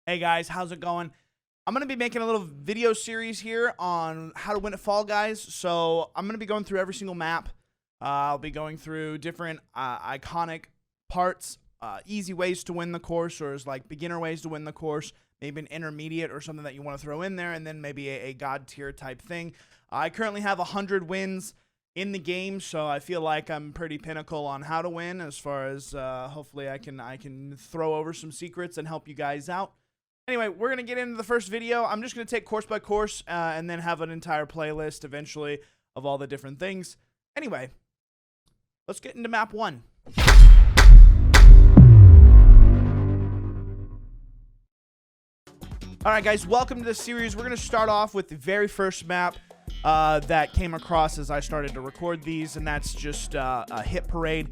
Hey guys, how's it going? I'm going to be making a little video series here on how to win at Fall Guys. So I'm going to be going through every single map. I'll be going through different iconic parts, easy ways to win the course, or as like beginner ways to win the course, maybe an intermediate or something that you want to throw in there, and then maybe a god tier type thing. I currently have 100 wins in the game, so I feel like I'm pretty pinnacle on how to win. As far as hopefully I can throw over some secrets and help you guys out. Anyway, we're going to get into the first video. I'm just going to take course by course and then have an entire playlist eventually of all the different things. Anyway, let's get into map 1. Alright guys, welcome to the series. We're going to start off with the very first map that came across as I started to record these, and that's just Hit Parade.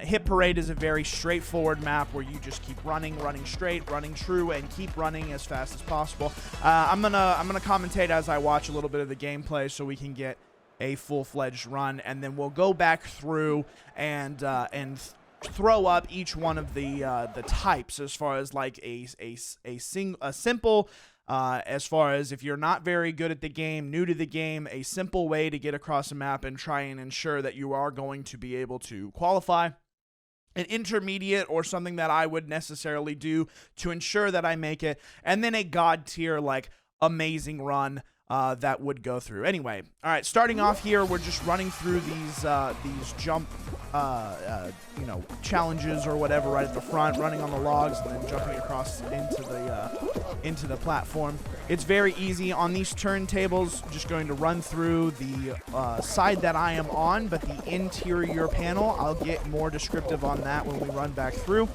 Hit Parade is a very straightforward map where you just keep running straight, running true, and keep running as fast as possible. I'm gonna commentate as I watch a little bit of the gameplay so we can get a full-fledged run, and then we'll go back through and throw up each one of the types as far as like a simple. As far as if you're not very good at the game, new to the game, a simple way to get across a map and try and ensure that you are going to be able to qualify. An intermediate or something that I would necessarily do to ensure that I make it. And then a god tier, like, amazing run that would go through. Anyway, all right, starting off here, we're just running through these jump, challenges or whatever right at the front, running on the logs and then jumping across into the platform. It's very easy on these turntables. Just going to run through the side that I am on, but the interior panel, I'll get more descriptive on that when we run back through.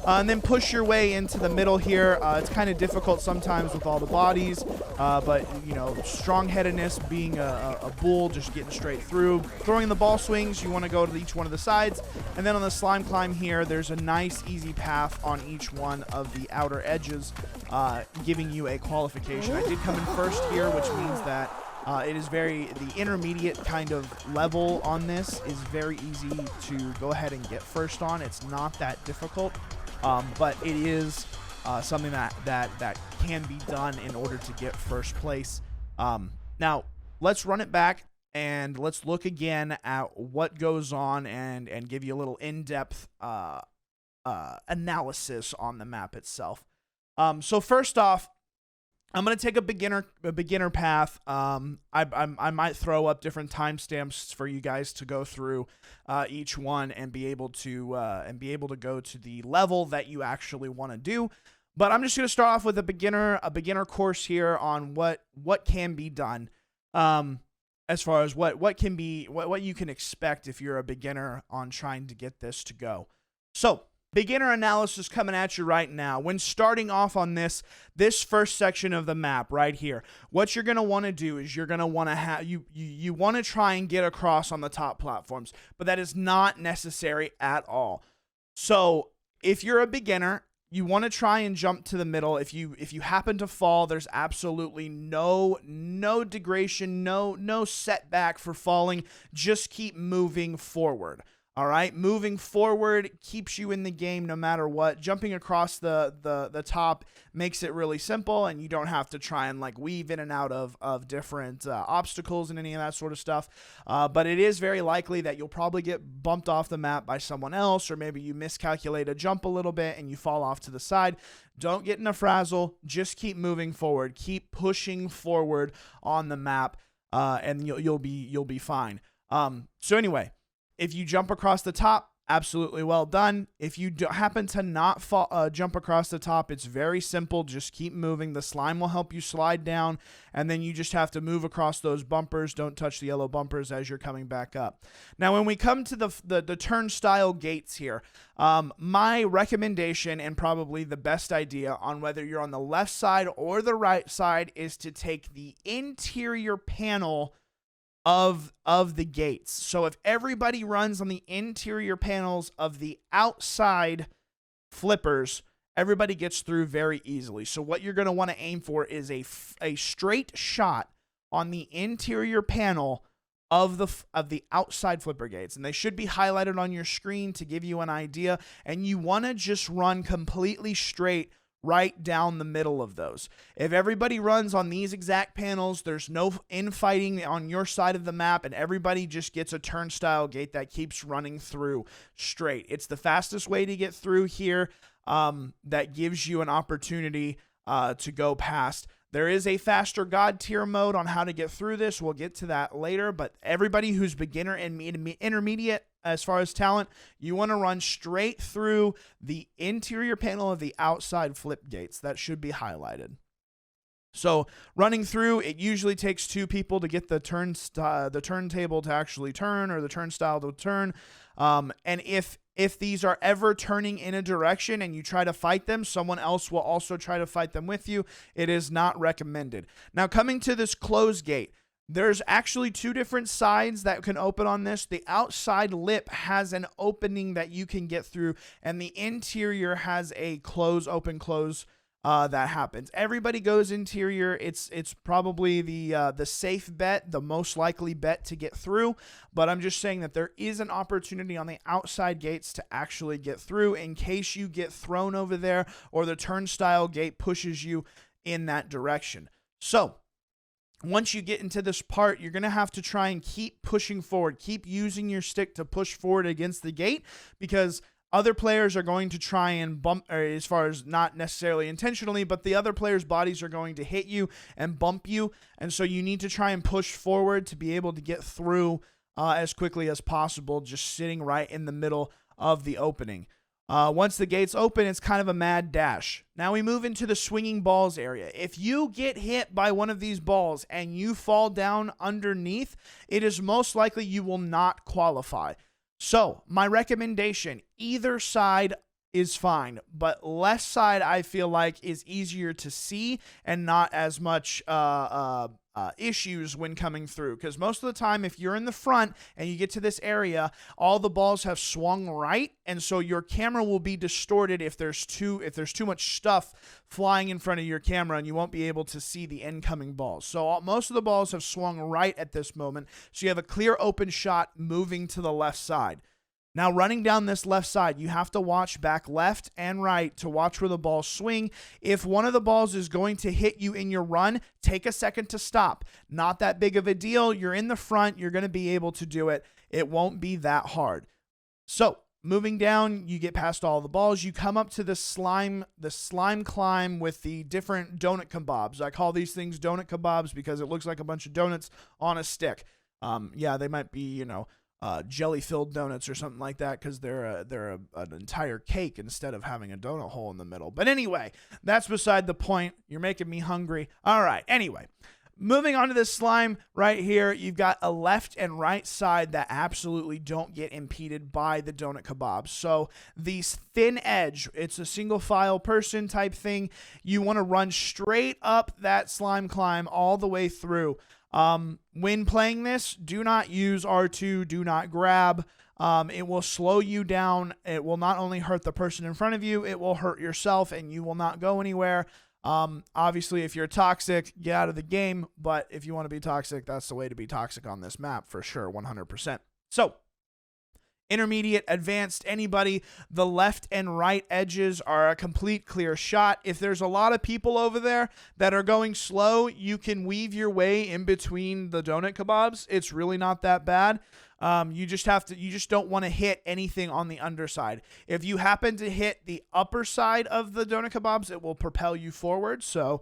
And then push your way into the middle here. It's kind of difficult sometimes with all the bodies, but you know, strong-headedness, being a bull, just getting straight through. Throwing the ball swings, you want to go to each one of the sides. And then on the slime climb here, there's a nice, easy path on each one of the outer edges, giving you a qualification. I did come in first here, which means that it is the intermediate kind of level on this is very easy to go ahead and get first on. It's not that difficult, but it is something that can be done in order to get first place. Now, let's run it back and let's look again at what goes on and give you a little in-depth analysis on the map itself. So first off, I'm going to take a beginner path. I might throw up different timestamps for you guys to go through each one and be able to go to the level that you actually want to do. But I'm just going to start off with a beginner course here on what can be done, as far as what you can expect if you're a beginner on trying to get this to go. So, beginner analysis coming at you right now. When starting off on this first section of the map right here, what you're going to want to do is you're going to want to have you want to try and get across on the top platforms, but that is not necessary at all. So, if you're a beginner, you want to try and jump to the middle. If you happen to fall, there's absolutely no degradation, no setback for falling. Just keep moving forward. All right, moving forward keeps you in the game no matter what. Jumping across the top makes it really simple, and you don't have to try and like weave in and out of different obstacles and any of that sort of stuff. But it is very likely that you'll probably get bumped off the map by someone else, or maybe you miscalculate a jump a little bit and you fall off to the side. Don't get in a frazzle. Just keep moving forward. Keep pushing forward on the map, and you'll be fine. So anyway. If you jump across the top, absolutely well done. If you happen to not jump across the top, it's very simple. Just keep moving. The slime will help you slide down, and then you just have to move across those bumpers. Don't touch the yellow bumpers as you're coming back up. Now, when we come to the turnstile gates here, my recommendation and probably the best idea on whether you're on the left side or the right side is to take the interior panel of the gates. So if everybody runs on the interior panels of the outside flippers, everybody gets through very easily. So what you're going to want to aim for is a straight shot on the interior panel of the outside flipper gates, and they should be highlighted on your screen to give you an idea. And you want to just run completely straight right down the middle of those. If everybody runs on these exact panels, there's no infighting on your side of the map, and everybody just gets a turnstile gate that keeps running through straight. It's the fastest way to get through here. That gives you an opportunity to go past. There is a faster God tier mode on how to get through this. We'll get to that later, but everybody who's beginner and intermediate as far as talent, you want to run straight through the interior panel of the outside flip gates. That should be highlighted. So running through, it usually takes 2 people to get the turntable to actually turn, or the turnstile to turn. And if these are ever turning in a direction and you try to fight them, someone else will also try to fight them with you. It is not recommended. Now, coming to this close gate, there's actually 2 different sides that can open on this. The outside lip has an opening that you can get through, and the interior has a close, open, close that happens. Everybody goes interior. It's probably the safe bet, the most likely bet to get through, but I'm just saying that there is an opportunity on the outside gates to actually get through in case you get thrown over there or the turnstile gate pushes you in that direction. So once you get into this part, you're going to have to try and keep pushing forward, keep using your stick to push forward against the gate, because other players are going to try and bump, or as far as not necessarily intentionally, but the other players' bodies are going to hit you and bump you. And so you need to try and push forward to be able to get through as quickly as possible, just sitting right in the middle of the opening. Once the gates open, it's kind of a mad dash. Now we move into the swinging balls area. If you get hit by one of these balls and you fall down underneath, it is most likely you will not qualify. So my recommendation, either side is fine, but left side I feel like is easier to see and not as much issues when coming through, because most of the time if you're in the front and you get to this area, all the balls have swung right, and so your camera will be distorted if there's too much stuff flying in front of your camera, and you won't be able to see the incoming balls. So most of the balls have swung right at this moment, so you have a clear open shot moving to the left side. Now, running down this left side, you have to watch back left and right to watch where the balls swing. If one of the balls is going to hit you in your run, take a second to stop. Not that big of a deal. You're in the front. You're going to be able to do it. It won't be that hard. So, moving down, you get past all the balls. You come up to the slime climb with the different donut kebabs. I call these things donut kebabs because it looks like a bunch of donuts on a stick. Yeah, they might be, jelly-filled donuts or something like that, because they're an entire cake instead of having a donut hole in the middle. But anyway, that's beside the point. You're making me hungry. All right, anyway. Moving on to this slime right here, you've got a left and right side that absolutely don't get impeded by the donut kebabs. So these thin edge, it's a single file person type thing. You want to run straight up that slime climb all the way through. When playing this, do not use R2, do not grab. It will slow you down. It will not only hurt the person in front of you, it will hurt yourself and you will not go anywhere. Obviously, if you're toxic, get out of the game. But if you want to be toxic, that's the way to be toxic on this map for sure, 100%. So, intermediate, advanced, anybody, the left and right edges are a complete clear shot. If there's a lot of people over there that are going slow, you can weave your way in between the donut kebabs. It's really not that bad. You just don't want to hit anything on the underside. If you happen to hit the upper side of the donut kebabs, it will propel you forward. So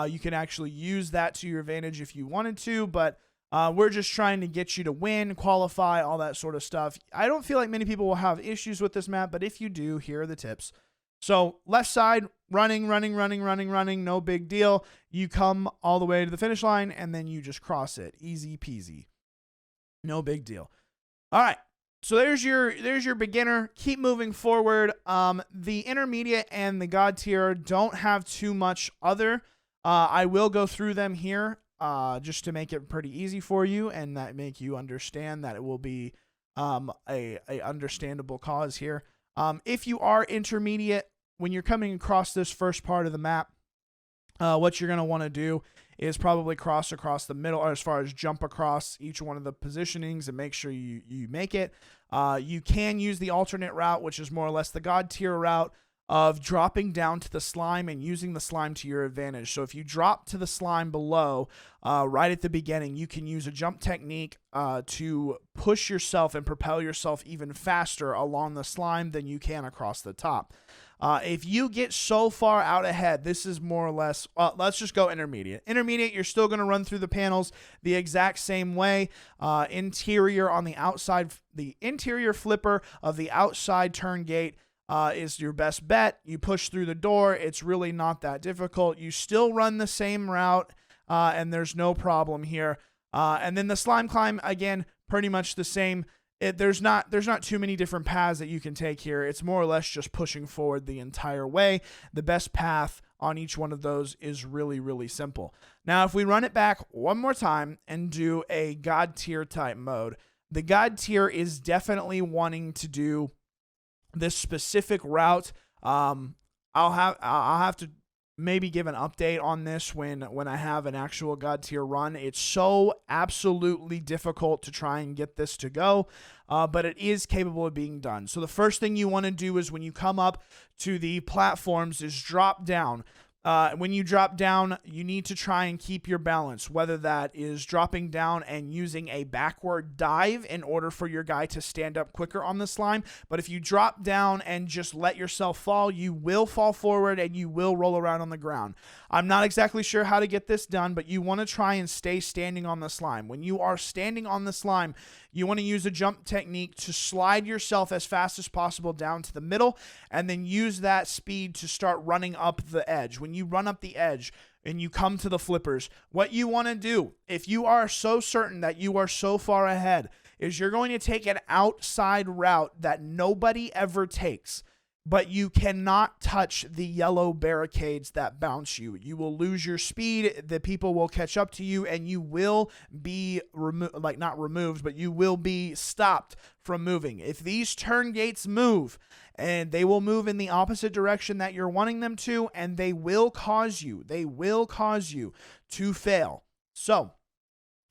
you can actually use that to your advantage if you wanted to, but we're just trying to get you to win, qualify, all that sort of stuff. I don't feel like many people will have issues with this map, but if you do, here are the tips. So left side, running, no big deal. You come all the way to the finish line, and then you just cross it. Easy peasy. No big deal. All right. So there's your beginner. Keep moving forward. The intermediate and the God tier don't have too much other. I will go through them here just to make it pretty easy for you and that make you understand that it will be a understandable cause here. If you are intermediate, when you're coming across this first part of the map, what you're going to want to do is probably cross across the middle, or as far as jump across each one of the positionings and make sure you make it. You can use the alternate route, which is more or less the God tier route. of dropping down to the slime and using the slime to your advantage. So if you drop to the slime below, right at the beginning, you can use a jump technique to push yourself and propel yourself even faster along the slime than you can across the top. If you get so far out ahead, this is more or less, let's just go intermediate. Intermediate, you're still going to run through the panels the exact same way. Interior on the outside, the interior flipper of the outside turn gate is your best bet. You push through the door. It's really not that difficult. You still run the same route, and there's no problem here. And then the slime climb, again, pretty much the same. There's not too many different paths that you can take here. It's more or less just pushing forward the entire way. The best path on each one of those is really, really simple. Now, if we run it back one more time and do a God tier type mode, the God tier is definitely wanting to do this specific route. I'll have to maybe give an update on this when I have an actual God tier run. It's so absolutely difficult to try and get this to go, but it is capable of being done. So the first thing you want to do is when you come up to the platforms is drop down. When you drop down, you need to try and keep your balance, whether that is dropping down and using a backward dive in order for your guy to stand up quicker on the slime. But if you drop down and just let yourself fall, you will fall forward and you will roll around on the ground. I'm not exactly sure how to get this done, but you want to try and stay standing on the slime. When you are standing on the slime, you want to use a jump technique to slide yourself as fast as possible down to the middle and then use that speed to start running up the edge. When you run up the edge and you come to the flippers, what you want to do, if you are so certain that you are so far ahead, is you're going to take an outside route that nobody ever takes. But you cannot touch the yellow barricades that bounce you. You will lose your speed, the people will catch up to you, and you will be not removed, but you will be stopped from moving. If these turn gates move, and they will move in the opposite direction that you're wanting them to, and they will cause you to fail. So,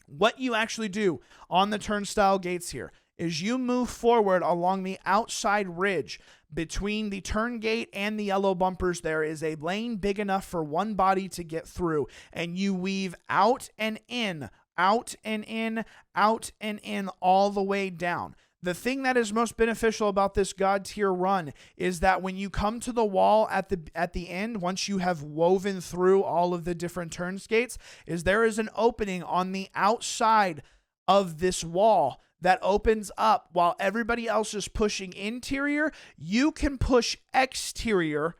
what you actually do on the turnstile gates here is you move forward along the outside ridge. Between the turn gate and the yellow bumpers, there is a lane big enough for one body to get through, and you weave out and in, out and in, out and in, all the way down. The thing that is most beneficial about this God tier run is that when you come to the wall at the end, once you have woven through all of the different turn gates, is there is an opening on the outside of this wall that opens up while everybody else is pushing interior. You can push exterior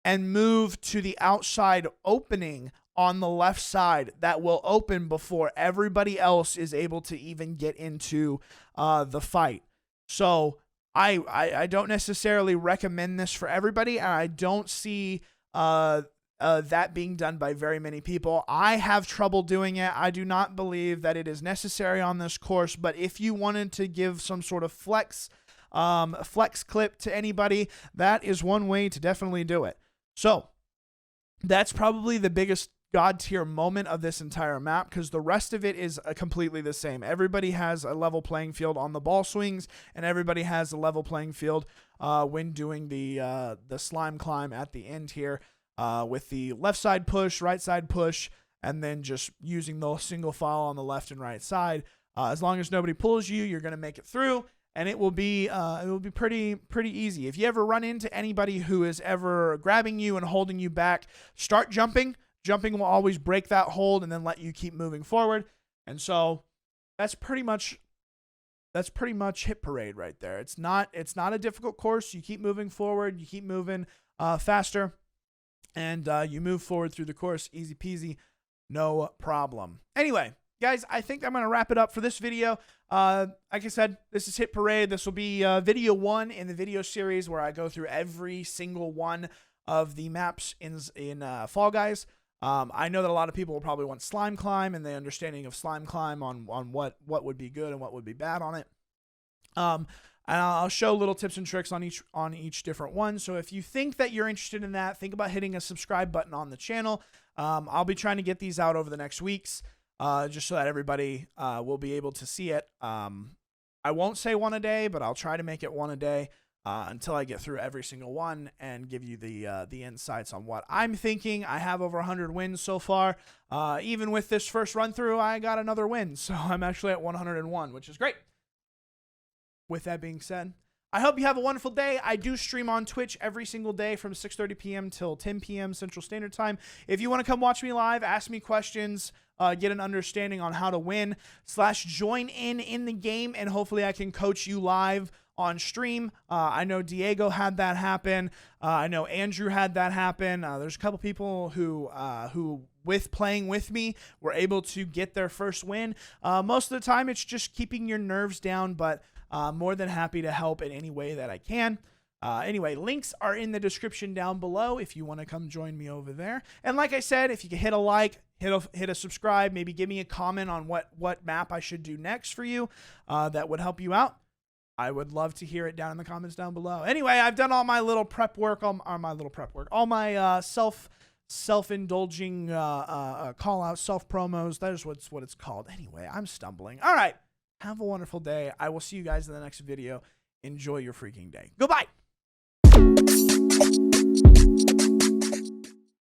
and move to the outside opening on the left side that will open before everybody else is able to even get into the fight. So I don't necessarily recommend this for everybody, and I don't see that being done by very many people. I have trouble doing it. I do not believe that it is necessary on this course, but if you wanted to give some sort of flex clip to anybody, that is one way to definitely do it. So that's probably the biggest God tier moment of this entire map, because the rest of it is completely the same. Everybody has a level playing field on the ball swings, and everybody has a level playing field when doing the slime climb at the end here. With the left side push, right side push, and then just using the single file on the left and right side. As long as nobody pulls you, you're going to make it through, and it will be pretty easy. If you ever run into anybody who is ever grabbing you and holding you back, start jumping. Jumping will always break that hold and then let you keep moving forward. And so that's pretty much Hit Parade right there. It's not a difficult course. You keep moving forward, you keep moving faster. And you move forward through the course, easy peasy, no problem. Anyway, guys, I think I'm going to wrap it up for this video. Like I said, this is Hit Parade. This will be video 1 in the video series where I go through every single one of the maps in Fall Guys. I know that a lot of people will probably want Slime Climb and the understanding of Slime Climb on what would be good and what would be bad on it. And I'll show little tips and tricks on each different one. So if you think that you're interested in that, think about hitting a subscribe button on the channel. I'll be trying to get these out over the next weeks, just so that everybody will be able to see it. I won't say one a day, but I'll try to make it one a day. until I get through every single one and give you the insights on what I'm thinking. I have over 100 wins so far. Even with this first run through, I got another win, so I'm actually at 101, which is great. With that being said, I hope you have a wonderful day. I do stream on Twitch every single day from 6:30 p.m. till 10 p.m. Central Standard Time. If you want to come watch me live, ask me questions, get an understanding on how to win / join in the game, and hopefully I can coach you live on stream. I know Diego had that happen. I know Andrew had that happen. There's a couple people who with playing with me were able to get their first win. Most of the time it's just keeping your nerves down, but more than happy to help in any way that I can. Anyway, links are in the description down below if you want to come join me over there. And like I said, if you can hit a like, hit a subscribe, maybe give me a comment on what map I should do next for you, that would help you out. I would love to hear it down in the comments down below. Anyway, I've done all my little prep work, all my self-indulging call-outs, self-promos. That is what it's called. Anyway, I'm stumbling. All right. Have a wonderful day. I will see you guys in the next video. Enjoy your freaking day. Goodbye.